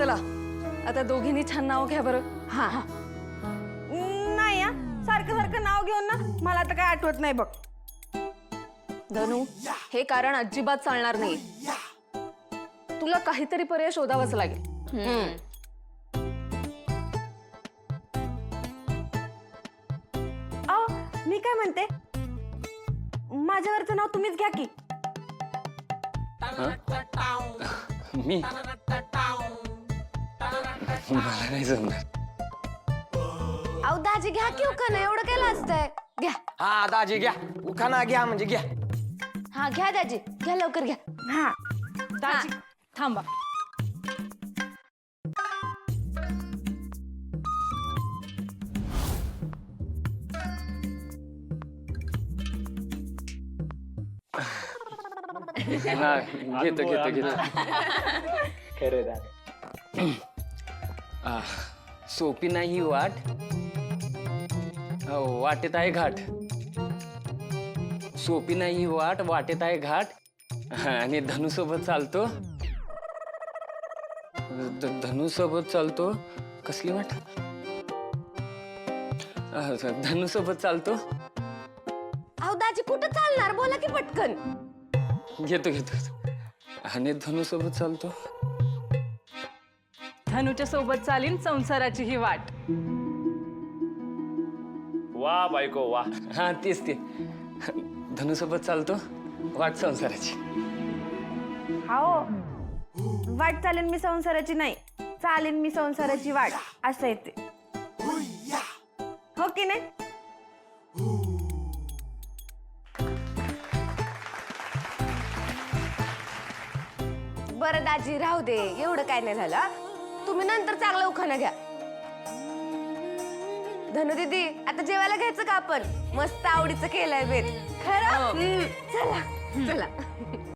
चला आता दोघींनी छान नाव घ्या बरं. हा नाही हा, सारखं सारखं नाव घेऊन ना मला आता काय आठवत नाही बघ. धनू, हे कारण अजिबात चालणार नाही. तुला काहीतरी पर्याय शोधावाच लागेल. अहो मी काय म्हणते, माझ्यावरचं नाव तुम्हीच घ्या की. मी मला नाही जमणार. अहो दाजी घ्या की उखाणा, एवढं काय लाजतंय. घ्या. हा दाजी घ्या, उखाणा घ्या म्हणजे घ्या. हा घ्या दाजी, घ्या लवकर घ्या. हा दाजी थांबा. हा घेतो घेतो घेतो. सोपी नाही वाट, वाटेत आहे घाट. सोपी नाही वाट, वाटेत आहे घाट. आणि धनूसोबत चालतो. धनूसोबत चालतो. कसली वाट? धनूसोबत चालतो. अहो दाजी कुठं चालणार, बोला की पटकन. घेतो घेतो. आणि धनूसोबत चालतो. धनूच्या सोबत चालीन संसाराची ही वाट. वा बायको वा. हा तेच ते. धनूसोबत चालतो वाट संसाराची. हो वाट चालेन मी संसाराची नाही, चालेन मी संसाराची वाट असं येते. हो की नाही? बरं दाजी राहू दे, एवढं काय नाही झालं. तुम्ही नंतर चांगला उखाणा घ्या. धनु दीदी आता जेवायला घ्यायचं का आपण? मस्त आवडीचं केलंय बेत. खरं? चला चला.